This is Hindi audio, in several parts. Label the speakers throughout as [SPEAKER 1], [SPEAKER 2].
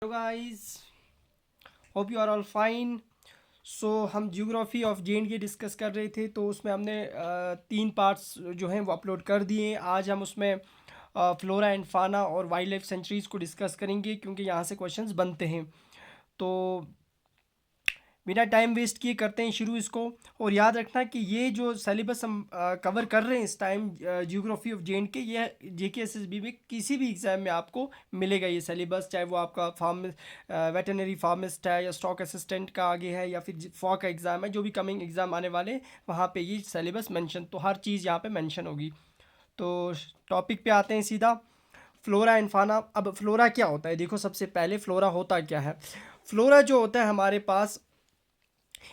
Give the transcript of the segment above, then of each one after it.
[SPEAKER 1] Hello guys, hope you are all fine. So हम जियोग्राफी ऑफ जे डिस्कस कर रहे थे, तो उसमें हमने 3 पार्ट्स जो हैं वो अपलोड कर दिए हैं। आज हम उसमें फ्लोरा एंड फाना और वाइल्ड लाइफ सेंचुरीज़ को डिस्कस करेंगे, क्योंकि यहाँ से क्वेश्चंस बनते हैं। तो बिना टाइम वेस्ट किए करते हैं शुरू इसको। और याद रखना कि ये जो सिलेबस हम कवर कर रहे हैं इस टाइम, जियोग्राफी ऑफ जे ये JK SSB में किसी भी एग्ज़ाम में आपको मिलेगा ये सिलेबस, चाहे वो आपका वेटरनरी फार्मिस्ट है या स्टॉक असिस्टेंट का आगे है या फिर फॉ का एग्ज़ाम है, जो भी कमिंग एग्ज़ाम आने वाले वहाँ पे ये सिलेबस मेंशन, तो हर चीज़ यहाँ पे मेंशन होगी। तो टॉपिक पे आते हैं सीधा, फ्लोरा एंड फाना। अब फ्लोरा क्या होता है, देखो सबसे पहले फ्लोरा होता क्या है। फ्लोरा जो होता है हमारे पास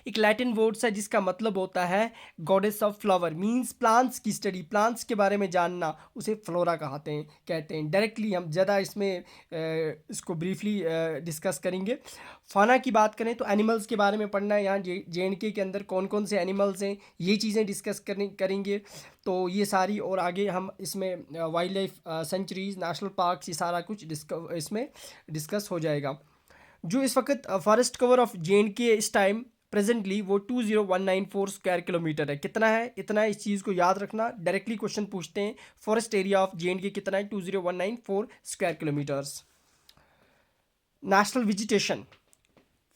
[SPEAKER 1] एक लैटिन वर्ड है जिसका मतलब होता है goddess of flower, means plants की स्टडी, प्लांट्स के बारे में जानना, उसे फ्लोरा कहते हैं। डायरेक्टली हम ज़्यादा इसमें इसको ब्रीफली डिस्कस करेंगे। फाना की बात करें तो एनिमल्स के बारे में पढ़ना है। यहाँ JNK के अंदर कौन कौन से एनिमल्स हैं ये चीज़ें डिस्कस करेंगे। तो ये सारी, और आगे हम इसमें wild life sanctuaries, national parks, ये सारा कुछ इसमें डिस्कस हो जाएगा। जो इस वक्त फॉरेस्ट कवर ऑफ JNK इस टाइम प्रेजेंटली वो 20194 स्क्वायर किलोमीटर है। कितना है? इतना है, इस चीज़ को याद रखना। डायरेक्टली क्वेश्चन पूछते हैं, फॉरेस्ट एरिया ऑफ JNK कितना है? 20194 स्क्वायर किलोमीटर्स। नेशनल वेजिटेशन,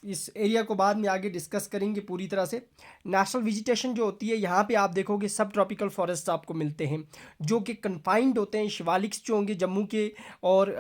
[SPEAKER 1] इस एरिया को बाद में आगे डिस्कस करेंगे पूरी तरह से। नेशनल वेजिटेशन जो होती है, यहाँ पे आप देखोगे सब ट्रॉपिकल फॉरेस्ट आपको मिलते हैं, जो कि कन्फाइंड होते हैं। शिवालिक्स जो होंगे जम्मू के, और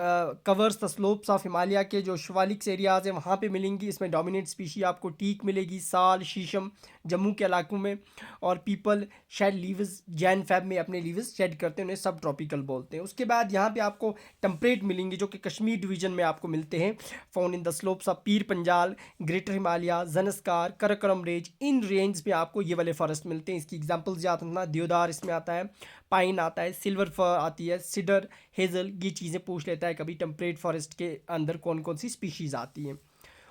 [SPEAKER 1] covers the slopes of Himalaya के जो शिवालिक्स एरियाज़ हैं वहाँ पे मिलेंगी। इसमें डोमिनेंट स्पीशी आपको टीक मिलेगी, साल, शीशम जम्मू के इलाकों में, और peepal shed leaves, Jan Feb में अपने लीव्स शेड करते हैं, उन्हें सब ट्रॉपिकल बोलते हैं। उसके बाद यहाँ पे आपको टेम्परेट मिलेंगे, जो कि कश्मीर डिवीजन में आपको मिलते हैं, found in the slopes of Pir Panjal, greater Himalaya, Zanskar, Karakoram range. इन रेंज में आपको ये वाले फॉरेस्ट मिलते हैं। इसकी एग्जांपल्स याद रखना, देवदार इसमें आता है, पाइन आता है, सिल्वर फर आती है, सिडर, हेजल, ये चीज़ें पूछ लेता है कभी टेम्परेट फॉरेस्ट के अंदर कौन कौन सी स्पीशीज़ आती हैं।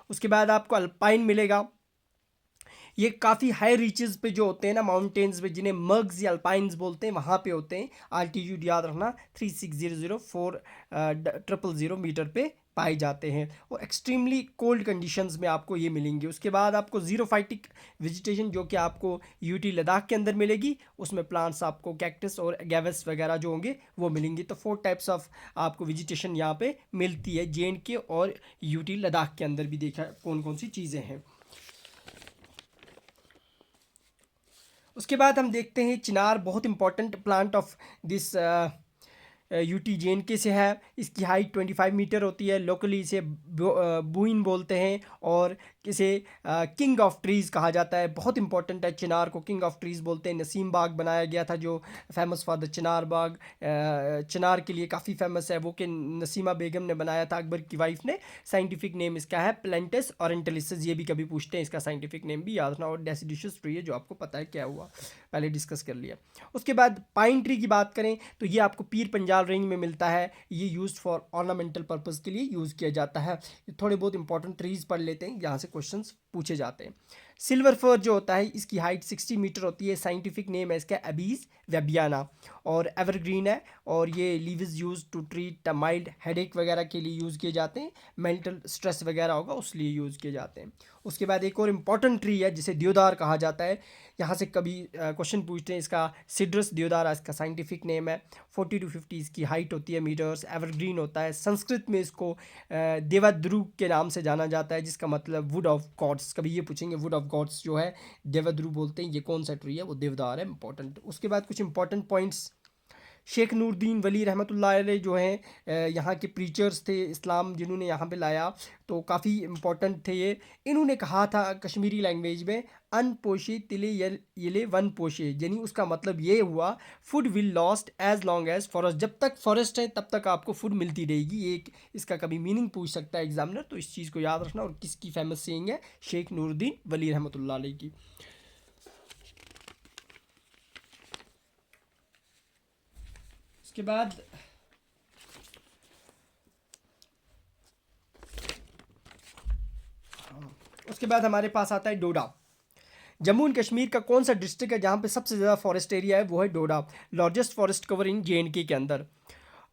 [SPEAKER 1] उसके बाद आपको अल्पाइन मिलेगा। ये काफ़ी हाई रीचेस पे जो होते हैं ना, माउंटेन्स पे, जिन्हें मग्स या अल्पाइंस बोलते हैं, वहाँ पे होते हैं। आल्टीट्यूड याद रखना 3600 मीटर पे पाए जाते हैं, और एक्सट्रीमली कोल्ड कंडीशंस में आपको ये मिलेंगे। उसके बाद आपको जीरोफाइटिक वेजिटेशन, जो कि आपको यूटी लद्दाख के अंदर मिलेगी, उसमें प्लांट्स आपको कैक्टस और गैवस वगैरह जो होंगे वो मिलेंगे। तो 4 टाइप्स ऑफ आपको वेजिटेशन यहाँ पे मिलती है JNK और यूटी लद्दाख के अंदर भी। देखा कौन कौन सी चीज़ें हैं। उसके बाद हम देखते हैं चिनार, बहुत important plant of this UT JNK से है। इसकी हाइट 25 मीटर होती है। लोकली इसे बूइन बोलते हैं, और इसे किंग ऑफ ट्रीज़ कहा जाता है। बहुत इंपॉर्टेंट है, चिनार को किंग ऑफ ट्रीज़ बोलते हैं। नसीम बाग बनाया गया था जो फेमस फॉर द चिनार बाग, चिनार के लिए काफ़ी फेमस है वो, कि नसीमा बेगम ने बनाया था, अकबर की वाइफ ने। साइंटिफिक नेम इसका है प्लेंटस ओरेंटलिस, ये भी कभी पूछते हैं, इसका साइंटिफिक नेम भी याद रखना। और डेसिडियस ट्री है, जो आपको पता है क्या हुआ, पहले डिस्कस कर लिया। उसके बाद पाइन ट्री की बात करें तो ये आपको पीर पंजाल रेंज में मिलता है। ये यूज्ड फॉर ऑर्नामेंटल पर्पस के लिए यूज़ किया जाता है। थोड़े बहुत इंपॉर्टेंट ट्रीज पढ़ लेते हैं, यहाँ से क्वेश्चंस पूछे जाते हैं। सिल्वर फर जो होता है, इसकी हाइट 60 मीटर होती है। साइंटिफिक नेम है इसका एबीज वेबियाना, और एवरग्रीन है, और ये leaves use to treat mild headache वगैरह के लिए यूज़ किए जाते हैं। मेंटल स्ट्रेस वगैरह होगा उस लिए यूज़ किए जाते हैं। उसके बाद एक और इम्पॉर्टेंट ट्री है जिसे देवदार कहा जाता है। यहाँ से कभी क्वेश्चन पूछते हैं, इसका सिड्रस देवदार इसका साइंटिफिक नेम है। 40 to 50 इसकी हाइट होती है मीटर्स। एवरग्रीन होता है। संस्कृत में इसको देवद्रु के नाम से जाना जाता है, जिसका मतलब वुड ऑफ गॉड्स। कभी ये पूछेंगे, वुड ऑफ गॉड्स जो है देवद्रु बोलते हैं। ये कौन सा ट्री है? वो देवदार है, इंपॉर्टेंट। उसके बाद कुछ इंपॉर्टेंट पॉइंट्स, शेख नूरुद्दीन वली रहमतुल्लाह अलैह जो हैं यहाँ के प्रीचर्स थे इस्लाम, जिन्होंने यहाँ पे लाया, तो काफ़ी इम्पोर्टेंट थे ये। इन्होंने कहा था कश्मीरी लैंग्वेज में, अन पोशे तिले यले वन पोशे, यानी उसका मतलब ये हुआ, food will lost as long as forest, जब तक फॉरेस्ट है तब तक आपको फूड मिलती रहेगी। एक इसका कभी मीनिंग पूछ सकता है एग्जामिनर, तो इस चीज़ को याद रखना। और किसकी फेमस सेइंग है? शेख नूरुद्दीन वली रहमतुल्लाह अलैह की। उसके बाद हमारे पास आता है डोडा। जम्मू एंड कश्मीर का कौन सा डिस्ट्रिक्ट है जहाँ पे सबसे ज़्यादा फॉरेस्ट एरिया है? वो है Doda, largest forest cover in JNK के अंदर।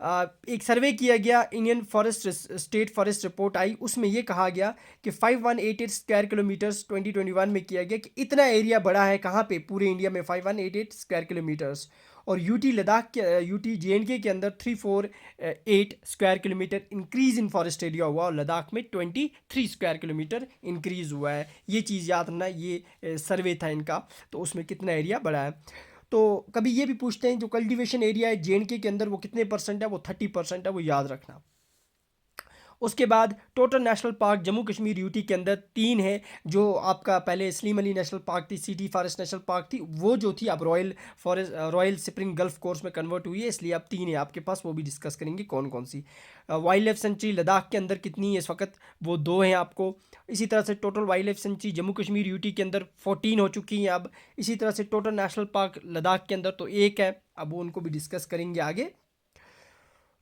[SPEAKER 1] एक सर्वे किया गया, Indian forest state forest report आई, उसमें ये कहा गया कि 5188 स्क्वायर किलोमीटर्स 2021 में किया गया कि इतना एरिया बड़ा है कहाँ पे, पूरे इंडिया में 5188 स्क्वायर किलोमीटर्स। और यूटी लद्दाख के, यूटी जेएंडके के अंदर 348 square kilometre increase in forest area हुआ, और लद्दाख में 23 स्क्वायर किलोमीटर इंक्रीज हुआ है। ये चीज़ याद रखना, ये सर्वे था इनका, तो उसमें कितना एरिया बढ़ा है। तो कभी ये भी पूछते हैं जो कल्टीवेशन एरिया है जेएंडके के अंदर वो कितने परसेंट है, वो 30% है, वो याद रखना। उसके बाद total national park Jammu Kashmir UT के अंदर 3 है, जो आपका पहले सलीम अली नेशनल पार्क थी, सिटी फॉरेस्ट नेशनल पार्क थी, वो जो थी अब रॉयल स्प्रिंग गल्फ कोर्स में कन्वर्ट हुई है, इसलिए अब 3 है आपके पास, वो भी डिस्कस करेंगे कौन कौन सी। वाइल्ड लाइफ सेंचुरी लद्दाख के अंदर कितनी है इस वक्त, वो 2 हैं आपको। इसी तरह से total wild life sanctuary Jammu Kashmir UT के अंदर 14 हो चुकी हैं अब। इसी तरह से टोटल नेशनल पार्क लद्दाख के अंदर तो 1 है, अब वो उनको भी डिस्कस करेंगे आगे।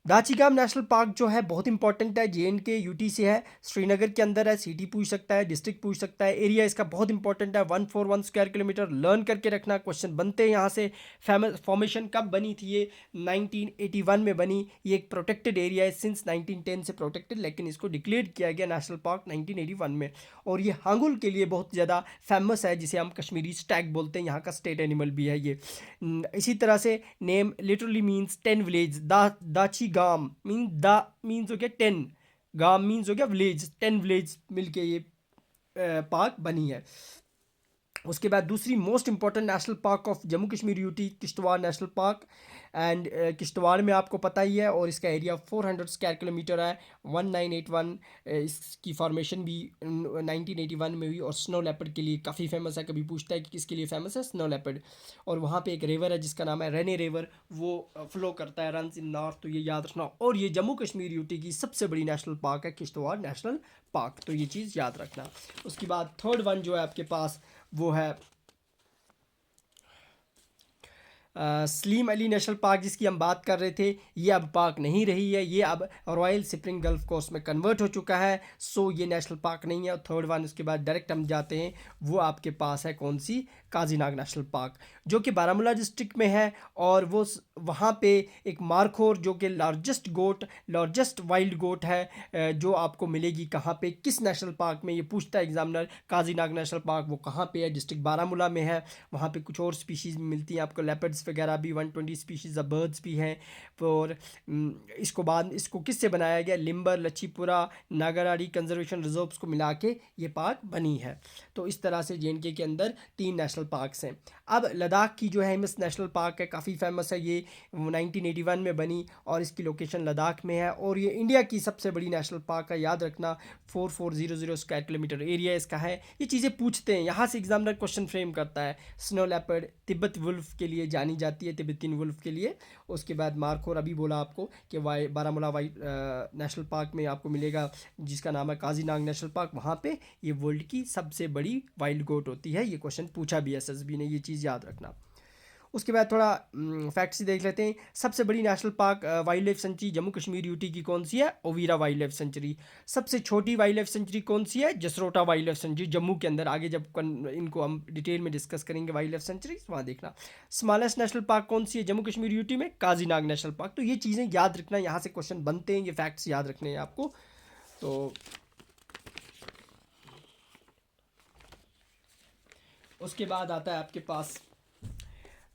[SPEAKER 1] दाचिगाम नेशनल पार्क जो है बहुत इंपॉर्टेंट है, जेएंडके यूटी से है, श्रीनगर के अंदर है, सिटी पूछ सकता है, डिस्ट्रिक्ट पूछ सकता है, एरिया इसका बहुत इंपॉर्टेंट है 141 स्क्वायर किलोमीटर, लर्न करके रखना, क्वेश्चन बनते हैं यहाँ से। फॉर्मेशन कब बनी थी ये, 1981 में बनी। ये एक प्रोटेक्टेड एरिया है, सिंस 1910 से प्रोटेक्टेड, लेकिन इसको डिक्लेयर किया गया नेशनल पार्क 1981 में। और ये हांगुल के लिए बहुत ज़्यादा फेमस है, जिसे हम कश्मीरी स्टैग बोलते हैं, यहाँ का स्टेट एनिमल भी है ये। इसी तरह से नेम लिटरली मीन्स 10 विलेज, दाची गाम मीन्स हो गया 10, गाम मीन्स हो गया विलेज, 10 विलेज मिलके ये पार्क बनी है। उसके बाद दूसरी most important national park of Jammu Kashmir UT Kishtwar national park, and Kishtwar में आपको पता ही है, और इसका एरिया 400 स्क्वायर किलोमीटर है, 1981। इसकी फॉर्मेशन भी 1981 में हुई, और स्नो लेपर्ड के लिए काफ़ी फेमस है। कभी पूछता है कि किसके लिए फेमस है, स्नो लेपर्ड। और वहाँ पे एक रिवर है जिसका नाम है रेने रिवर, वो फ्लो करता है, रन्स इन नॉर्थ, तो ये याद रखना। और ये जम्मू कश्मीर यूटी की सबसे बड़ी नेशनल पार्क है किश्तवाड़ नेशनल पार्क, तो ये चीज़ याद रखना। उसके बाद थर्ड वन जो है आपके पास वो है सलीम अली नेशनल पार्क, जिसकी हम बात कर रहे थे, ये अब पार्क नहीं रही है, ये अब रॉयल स्प्रिंग गल्फ कोर्स में कन्वर्ट हो चुका है, सो ये नेशनल पार्क नहीं है। और थर्ड वन उसके बाद डायरेक्ट हम जाते हैं, वो आपके पास है कौन सी, काजीनाग नेशनल पार्क, जो कि बारामूला डिस्ट्रिक्ट में है। और वो वहाँ पे एक मारखोर जो कि लार्जेस्ट वाइल्ड गोट है, जो आपको मिलेगी कहाँ पे, किस नेशनल पार्क में, ये पूछता है एग्जामिनर। काजीनाग नेशनल पार्क वो कहाँ पे है, डिस्ट्रिक्ट बारामूला में है। वहाँ पे कुछ और स्पीशीज़ मिलती हैं आपको, लेपर्ड्स वगैरह भी, 120 स्पीशीज़ ऑफ बर्ड्स भी हैं। और इसको किससे बनाया गया, लिम्बर, लच्छीपुरा, नागाराड़ी कंजर्वेशन रिजर्व्स को मिला के ये पार्क बनी है। तो इस तरह से जेएंडके के अंदर 3 नेशनल पार्क्स हैं। अब लद्दाख की जो है हिमस नेशनल पार्क है, काफ़ी फेमस है, ये 1981 में बनी, और इसकी लोकेशन लद्दाख में है, और ये इंडिया की सबसे बड़ी नेशनल पार्क है, याद रखना। 4400 स्क्वायर किलोमीटर एरिया इसका है। ये चीज़ें पूछते हैं, यहाँ से एग्जामिनर क्वेश्चन फ्रेम करता है। स्नो लेपर्ड तिब्बत वुल्फ के लिए जानी जाती है, तिब्बतियन वुल्फ के लिए। उसके बाद मार्कोर अभी बोला आपको कि बारामूला नेशनल पार्क में आपको मिलेगा, जिसका नाम है काजीनाग नेशनल पार्क, वहाँ पे ये वर्ल्ड की सबसे बड़ी वाइल्ड गोट होती है। ये क्वेश्चन पूछा भी एसएसबी ने, ये चीज़ याद रखना। उसके बाद थोड़ा फैक्ट्स देख लेते हैं। सबसे बड़ी national park wild life sanctuary Jammu Kashmir UT की कौन सी है, ओवीरा वाइल्ड लाइफ सेंचुरी। सबसे छोटी वाइल्ड लाइफ सेंचुरी कौन सी है, Jasrota wildlife century, Jammu के अंदर। आगे जब इनको हम डिटेल में डिस्कस करेंगे वाइल्ड लाइफ सेंचुरी, वहाँ देखना। स्मॉलेस्ट नेशनल पार्क कौन सी है जम्मू कश्मीर यूटी में, काजीनाग नेशनल पार्क। तो ये चीज़ें याद रखना, यहाँ से क्वेश्चन बनते हैं, ये फैक्ट्स याद रखने हैं आपको। तो उसके बाद आता है आपके पास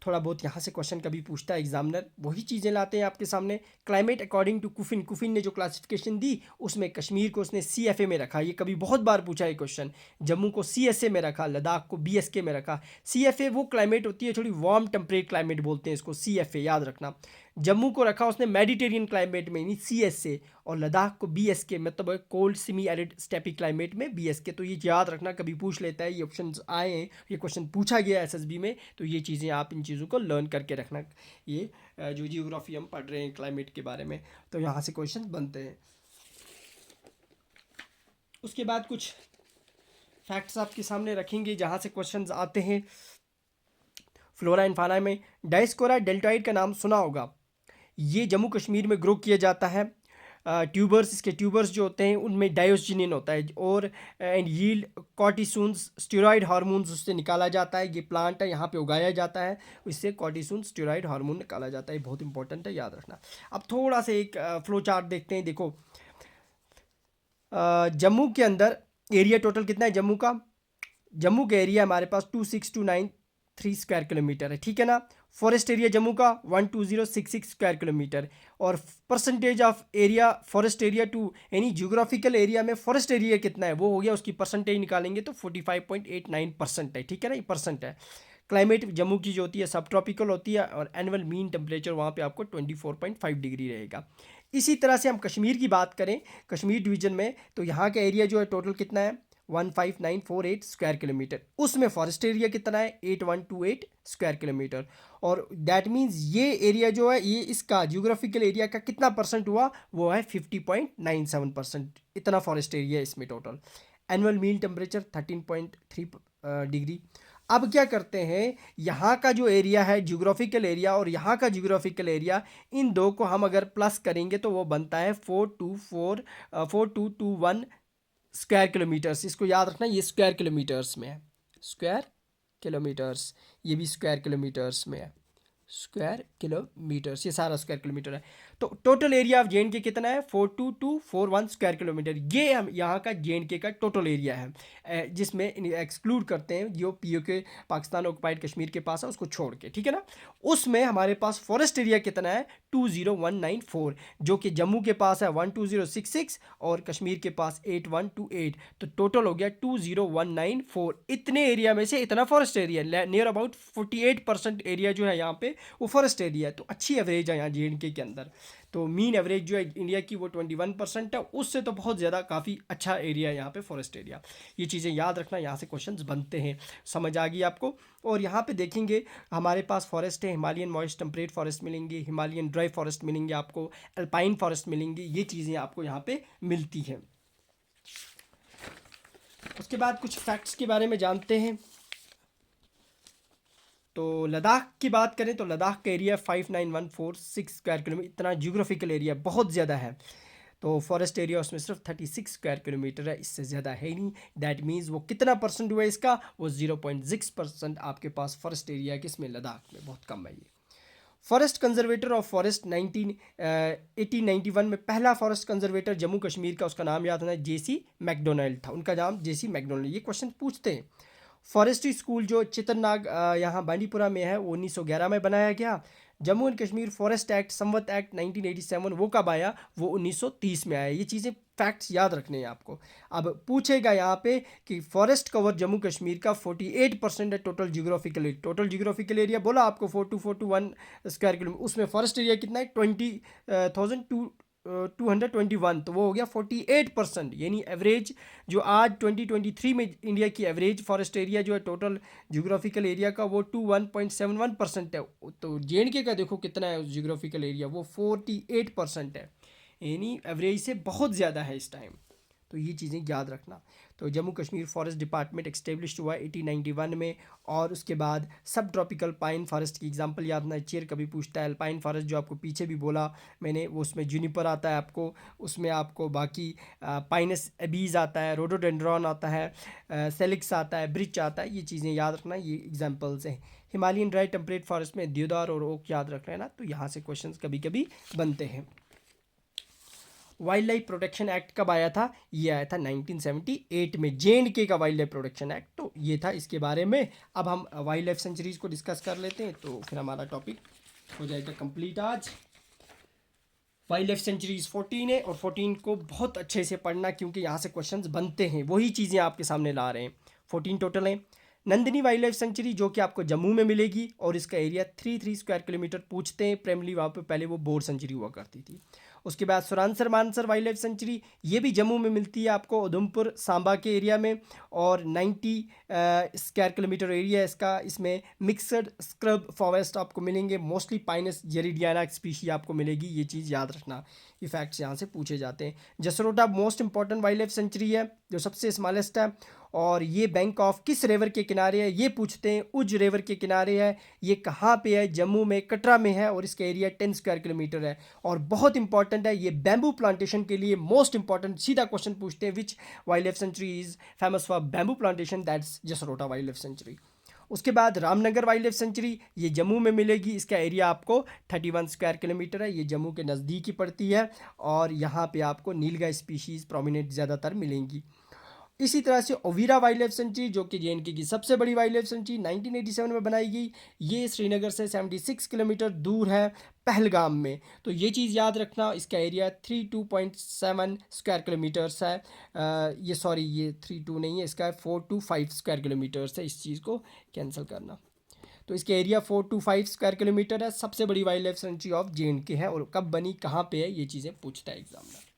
[SPEAKER 1] थोड़ा बहुत यहाँ से क्वेश्चन कभी पूछता है एग्जामिनर, वही चीज़ें लाते हैं आपके सामने। क्लाइमेट अकॉर्डिंग टू कुफिन ने जो क्लासिफिकेशन दी, उसमें कश्मीर को उसने CFA में रखा। ये कभी बहुत बार पूछा है क्वेश्चन। जम्मू को CSA में रखा, लद्दाख को BSK में रखा। CFA वो क्लाइमेट होती है, थोड़ी वार्म टेम्परेट क्लाइमेट बोलते हैं इसको, CFA याद रखना। जम्मू को रखा उसने मेडिटेरियन क्लाइमेट में, यानी CSA, और लद्दाख को BSK, मतलब cold semi arid steppe climate में, BSK। तो ये याद रखना, कभी पूछ लेता है, ये ऑप्शन आए हैं, ये क्वेश्चन पूछा गया है SSB में, तो ये चीज़ें आप इन चीज़ों को लर्न करके रखना। ये जो जियोग्राफी हम पढ़ रहे हैं क्लाइमेट के बारे में, तो यहाँ से क्वेश्चन बनते हैं। उसके बाद कुछ फैक्ट्स आपके सामने रखेंगे जहाँ से क्वेश्चंस आते हैं। फ्लोरा एंड फाना में डायस्कोरा डेल्टॉइड का नाम सुना होगा, ये जम्मू कश्मीर में ग्रो किया जाता है। ट्यूबर्स, इसके ट्यूबर्स जो होते हैं उनमें डायोस्जिनिन होता है और एंड यील्ड कॉर्टिसोन्स स्टेरॉयड हार्मोन्स उससे निकाला जाता है। ये प्लांट है, यहाँ पे उगाया जाता है, इससे कॉर्टिसोन स्टेरॉयड हार्मोन निकाला जाता है। बहुत इंपॉर्टेंट है, याद रखना। अब थोड़ा सा एक फ्लो चार्ट देखते हैं। देखो जम्मू के अंदर एरिया टोटल कितना है जम्मू का? जम्मू का एरिया हमारे पास 26293 स्क्वायर किलोमीटर है, ठीक है ना। फॉरेस्ट एरिया जम्मू का 12066 स्क्वायर किलोमीटर, और percentage of area forest area to यानी जियोग्राफिकल एरिया में फॉरेस्ट एरिया कितना है वो हो गया, उसकी परसेंटेज निकालेंगे तो 45.89% है, ठीक है ना, ये परसेंट है। क्लाइमेट जम्मू की जो होती है सब ट्रॉपिकल होती है, और एनुअल मीन टेम्परेचर वहाँ पे आपको 24.5 डिग्री रहेगा। इसी तरह से हम कश्मीर की बात करें, कश्मीर डिवीजन में, तो यहाँ का एरिया जो है टोटल कितना है 15948 स्क्वायर किलोमीटर, उसमें फॉरेस्ट एरिया कितना है 8128 स्क्वायर किलोमीटर, और दैट मीन्स ये एरिया जो है ये इसका जियोग्राफिकल एरिया का कितना परसेंट हुआ, वो है 50.97%, इतना फॉरेस्ट एरिया है इसमें total. Annual mean temperature 13.3 degree. अब क्या करते हैं, यहाँ का जो एरिया है जियोग्राफिकल एरिया और यहाँ का जियोग्राफिकल एरिया, इन दो को हम अगर प्लस करेंगे तो वो बनता है 4221 स्क्वायर किलोमीटर्स। इसको याद रखना, ये स्क्वायर किलोमीटर्स में है, स्क्वायर किलोमीटर्स, ये भी स्क्वायर किलोमीटर्स में है, स्क्वायर किलोमीटर्स, ये सारा स्क्वायर किलोमीटर है। तो टोटल एरिया ऑफ जे कितना है 42241 स्क्वायर किलोमीटर, ये हम यहाँ का जे का टोटल एरिया है, जिसमें एक्सक्लूड करते हैं जो पीओके पाकिस्तान ऑक्युपाइड कश्मीर के पास है उसको छोड़ के, ठीक है ना। उसमें हमारे पास फॉरेस्ट एरिया कितना है 20194, जो कि जम्मू के पास है 12066 और कश्मीर के पास 8128, तो टोटल हो गया 20194। इतने एरिया में से इतना forest area, near about 48% area जो है यहाँ पे वो फॉरेस्ट एरिया है। तो अच्छी एवरेज है यहाँ जे के अंदर। तो मीन एवरेज जो है इंडिया की वो 21% है, उससे तो बहुत ज़्यादा काफ़ी अच्छा एरिया है यहाँ पे फॉरेस्ट एरिया। ये चीज़ें याद रखना, यहाँ से क्वेश्चंस बनते हैं। समझ आ गई आपको। और यहाँ पे देखेंगे हमारे पास फॉरेस्ट है, हिमालयन मॉइस्ट टेम्परेट फॉरेस्ट मिलेंगे, हिमालयन ड्राई फॉरेस्ट मिलेंगे आपको, अल्पाइन फॉरेस्ट मिलेंगे, ये चीज़ें आपको यहाँ पे मिलती हैं। उसके बाद कुछ फैक्ट्स के बारे में जानते हैं। तो लद्दाख की बात करें तो लद्दाख का एरिया 59146 स्क्वायर किलोमीटर, इतना जियोग्राफिकल एरिया बहुत ज़्यादा है। तो फॉरेस्ट एरिया उसमें सिर्फ 36 स्क्वायर किलोमीटर है, इससे ज़्यादा है ही नहीं। दैट मीन्स वो कितना परसेंट हुआ इसका, वो 0.6% आपके पास फॉरेस्ट एरिया किस में, लद्दाख में, बहुत कम है ये। फॉरेस्ट कंजर्वेटर ऑफ फॉरेस्ट 1891 में पहला फॉरेस्ट कंजर्वेटर जम्मू कश्मीर का, उसका नाम याद होना है जेसी मैकडोनल्ड था, उनका नाम जेसी मैकडोनल्ड। ये क्वेश्चन पूछते हैं। फॉरेस्ट्री स्कूल जो चितरनाग यहाँ बांडीपुरा में है वो 1911 में बनाया गया। Jammu and Kashmir forest act Samvat act 1987 वो कब आया, वो 1930 में आया। ये चीज़ें फैक्ट्स याद रखने हैं आपको। अब पूछेगा यहाँ पे कि फॉरेस्ट कवर जम्मू कश्मीर का 48% है total geographical area. Total geographical area बोला आपको 42421 स्क्वायर किलोमीटर, उसमें फॉरेस्ट एरिया कितना है 20221, तो वो हो गया 48%। यानी एवरेज जो आज 2023 में इंडिया की एवरेज फॉरेस्ट एरिया जो है टोटल जियोग्राफिकल एरिया का वो 21.71% है। तो जे का देखो कितना है जियोग्राफिकल एरिया, वो 48% है, यानी एवरेज से बहुत ज़्यादा है इस टाइम। तो ये चीज़ें याद रखना। तो जम्मू कश्मीर फॉरेस्ट डिपार्टमेंट एक्स्टेब्लिश हुआ 1891 में, और उसके बाद सब ट्रॉपिकल पाइन फॉरेस्ट की एग्जांपल याद ना, चेयर कभी पूछता है। अल्पाइन फॉरेस्ट जो आपको पीछे भी बोला मैंने, वो उसमें जूनिपर आता है आपको, उसमें आपको बाकी पाइनस एबीज आता है, रोडोडेंड्रॉन आता है, सेलिक्स आता है, ब्रिच आता है, ये चीज़ें याद रखना, ये एग्जाम्पल्स हैं। हिमालयन ड्राई टेम्परेट फॉरेस्ट में देवदार और ओक याद रख लेना, तो यहाँ से क्वेश्चन कभी कभी बनते हैं। वाइल्ड लाइफ प्रोटेक्शन एक्ट कब आया था, ये आया था 1978 में, जे का वाइल्ड लाइफ प्रोटेक्शन एक्ट, तो ये था इसके बारे में। अब हम वाइल्ड लाइफ सेंचुरीज को डिस्कस कर लेते हैं, तो फिर हमारा टॉपिक हो जाएगा कंप्लीट आज। वाइल्ड लाइफ सेंचुरीज 14 है, और 14 को बहुत अच्छे से पढ़ना क्योंकि यहाँ से क्वेश्चंस बनते हैं, वही चीज़ें आपके सामने ला रहे हैं। 14 टोटल हैं। नंदिनी वाइल्ड लाइफ सेंचुरी जो कि आपको जम्मू में मिलेगी, और इसका एरिया 33 स्क्वायर किलोमीटर पूछते हैं। प्राइमरी वहाँ पे पहले वो बोर सेंचुरी हुआ करती थी। उसके बाद सुरानसर मानसर वाइल्ड लाइफ सेंचुरी, ये भी जम्मू में मिलती है आपको, उधमपुर सांबा के एरिया में, और 90 स्क्वायर किलोमीटर एरिया है इसका। इसमें मिक्सड स्क्रब फॉरेस्ट आपको मिलेंगे, मोस्टली पाइनस जेरिडियाना स्पीशी आपको मिलेगी, ये चीज़ याद रखना। ये फैक्ट्स यहाँ से पूछे जाते हैं। Jasrota most important wild life sanctuary है, जो सबसे स्मॉलेस्ट है। और ये बैंकॉक किस रिवर के किनारे है, ये पूछते हैं। उज रिवर के किनारे है। ये कहाँ पे है? जम्मू में, कटरा में है, और इसका एरिया 10 स्क्वायर किलोमीटर है। और बहुत इंपॉर्टेंट है ये बैम्बू प्लांटेशन के लिए, मोस्ट इंपॉर्टेंट सीधा क्वेश्चन पूछते हैं, which wildlife sanctuary is famous for bamboo plantation? That's Jasrota wildlife sanctuary. उसके बाद रामनगर वाइल्ड लाइफ सेंचुरी, ये जम्मू में मिलेगी। इसका एरिया आपको 31 स्क्वायर किलोमीटर है। ये जम्मू के नज़दीक ही पड़ती है, और यहाँ पे आपको नीलगाय स्पीशीज़ प्रोमिनेंट ज़्यादातर मिलेंगी। इसी तरह से ओवीरा वाइल्ड लाइफ सेंचुरी, जो कि जेएनके की सबसे बड़ी वाइल्ड लाइफ सेंचुरी, 1987 में बनाई गई। ये श्रीनगर से 76 किलोमीटर दूर है, पहलगाम में। तो ये चीज़ याद रखना। इसका एरिया 32.7 स्क्वायर किलोमीटर्स है। ये 32 नहीं है, इसका 425 स्क्वायर किलोमीटर्स है। इस चीज़ को कैंसिल करना। तो इसका एरिया 425 स्क्वायर किलोमीटर है। सबसे बड़ी wild life sanctuary of JNK है। और कब बनी, कहाँ पे है, ये चीज़ें पूछता है एग्जामिनर।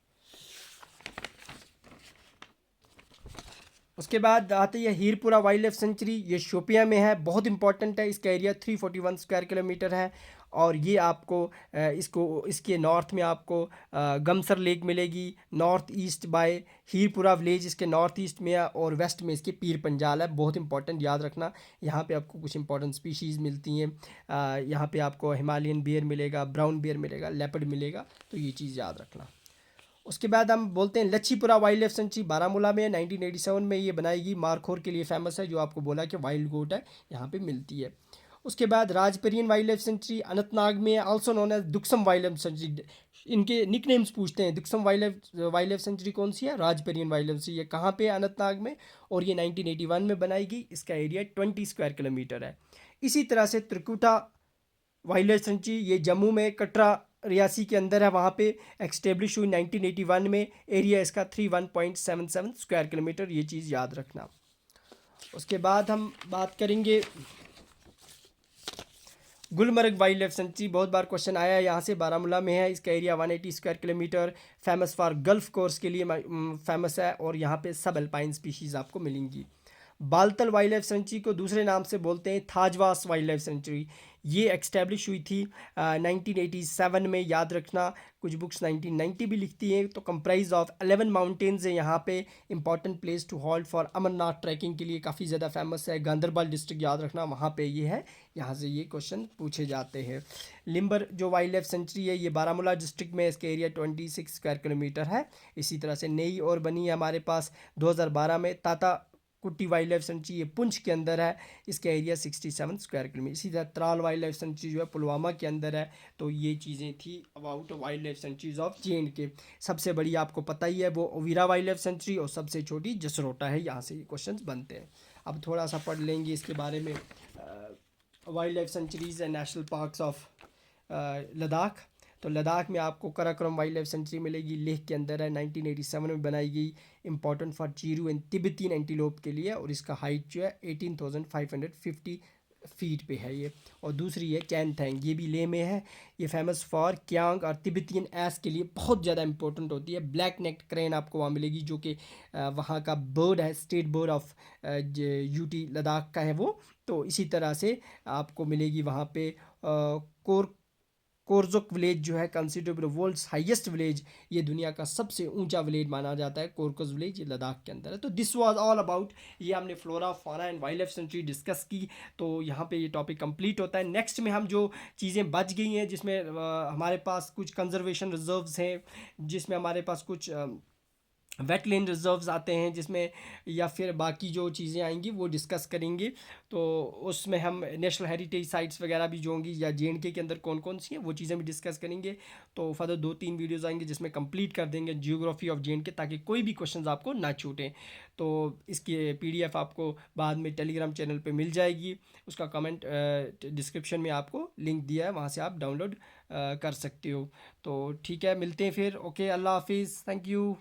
[SPEAKER 1] उसके बाद आती है हीरपुरा वाइल्ड लाइफ सेंचुरी। ये शोपिया में है, बहुत इंपॉर्टेंट है। इसका एरिया 341 स्क्वायर किलोमीटर है। और ये आपको इसके नॉर्थ में आपको गमसर लेक मिलेगी, north east bye Hirpura village इसके नॉर्थ ईस्ट में है, और वेस्ट में इसके पीर पंजाल है। बहुत इंपॉर्टेंट, याद रखना। यहाँ पे आपको कुछ इंपॉर्टेंट स्पीशीज़ मिलती हैं। यहाँ पे आपको हिमालयन बियर मिलेगा, ब्राउन बियर मिलेगा, लेपर्ड मिलेगा। तो ये चीज़ याद रखना। उसके बाद हम बोलते हैं Lachhipura wild life sanctuary, Baramulla में, 1987 में ये बनाएगी। मारखोर के लिए फेमस है, जो आपको बोला कि वाइल्ड गोट है, यहाँ पे मिलती है। उसके बाद Rajparian wildlife sanctuary Anantnag में, also known as Daksum wildlife sanctuary. इनके निक नेम्स पूछते हैं। दुक्सम वाइल्ड लाइफ सेंचुरी कौन सी है? राजपरियन वाइल्ड लाइफ सेंचुरी। ये कहाँ पे है? अनंतनाग में। और ये 1981 में बनाई गई। इसका एरिया 20 स्क्वायर किलोमीटर है। इसी तरह से त्रिकुटा वाइल्ड लाइफ सेंचुरी, ये जम्मू में, कटरा रियासी के अंदर है। वहाँ पे एक्सटेब्लिश हुई 1981 में। एरिया इसका 31.77 स्क्वायर किलोमीटर। ये चीज़ याद रखना। उसके बाद हम बात करेंगे गुलमर्ग वाइल्ड लाइफ सेंचुरी। बहुत बार क्वेश्चन आया है यहाँ से, बारामूला में है। इसका area 180 square kilometre, famous for gulf course के लिए फेमस है। और यहाँ पे सब अल्पाइन स्पीशीज़ आपको मिलेंगी। बालतल वाइल्ड लाइफ सेंचुरी को दूसरे नाम से बोलते हैं थाजवास वाइल्ड लाइफ सेंचुरी। ये एक्सटेब्लिश हुई थी 1987 में, याद रखना। कुछ बुक्स 1990 भी लिखती हैं। तो कंप्राइज ऑफ 11 माउंटेन्स है यहाँ पे। Important place to halt for Amarnath trekking के लिए काफ़ी ज़्यादा फेमस है। गांधरबल डिस्ट्रिक्ट, याद रखना, वहाँ पे ये है। यहाँ से ये क्वेश्चन पूछे जाते हैं। लिम्बर जो वाइल्ड लाइफ सेंचुरी है, ये बारामूला डिस्ट्रिक्ट में, इसका एरिया 26 स्क्वायर किलोमीटर है। इसी तरह से नई और बनी है हमारे पास 2012 में, ताता कुट्टी वाइल्ड लाइफ सेंचुरी, ये पुंछ के अंदर है। इसका एरिया 67 स्क्वायर किलोमीटर। इसी तरह त्राल वाइल्ड लाइफ सेंचुरी जो है पुलवामा के अंदर है। तो ये चीज़ें थी about wild life sanctuaries of J&K. सबसे बड़ी आपको पता ही है वो ओवीरा वाइल्ड लाइफ सेंचुरी, और सबसे छोटी जसरोटा है। यहाँ से ये क्वेश्चन बनते हैं। अब थोड़ा सा पढ़ लेंगे इसके बारे में। Wild life sanctuaries and national parks of Ladakh. तो लद्दाख में आपको कराकोरम वाइल्ड लाइफ सेंचुरी मिलेगी, लेह के अंदर है। 1987 में बनाई गई। Important for Chiru and तिब्बतीन antelope के लिए। और इसका हाइट जो है 18,550 फीट पे है ये। और दूसरी है कैनथैंग, ये भी लेह में है। ये फेमस फॉर क्यांग और तिब्बतियन एस के लिए बहुत ज़्यादा इंपॉर्टेंट होती है। ब्लैक नेक्ड क्रेन आपको वहाँ मिलेगी, जो कि वहाँ का बर्ड है, state bird of UT Ladakh का है वो। तो इसी तरह से आपको मिलेगी वहाँ पे कोरजुक विलेज जो है, कंसिडर्ड वर्ल्ड्स हाईएस्ट विलेज। ये दुनिया का सबसे ऊंचा विलेज माना जाता है, कोरकस विलेज। ये लद्दाख के अंदर है। तो दिस वाज ऑल अबाउट, ये हमने flora, fauna and wild life sanctuary discuss की। तो यहाँ पे ये टॉपिक कंप्लीट होता है। नेक्स्ट में हम जो चीज़ें बच गई हैं, जिसमें हमारे पास कुछ कंजर्वेशन रिजर्व्स हैं, जिसमें हमारे पास कुछ वेटलैंड रिजर्व्स आते हैं, जिसमें या फिर बाकी जो चीज़ें आएंगी वो डिस्कस करेंगे। तो उसमें हम नेशनल हेरिटेज साइट्स वगैरह भी जो होंगी, या जेएंडके के अंदर कौन कौन सी हैं, वो चीज़ें भी डिस्कस करेंगे। तो फर्दर 2-3 वीडियोज़ आएंगे जिसमें कंप्लीट कर देंगे जियोग्राफी ऑफ जेएंडके, ताकि कोई भी क्वेश्चंस आपको ना छूटें। तो इसकी PDF आपको बाद में टेलीग्राम चैनल पे मिल जाएगी। उसका कमेंट डिस्क्रिप्शन में आपको लिंक दिया है, वहाँ से आप डाउनलोड कर सकते हो। तो ठीक है, मिलते हैं फिर। ओके, अल्लाह हाफिज़, थैंक यू।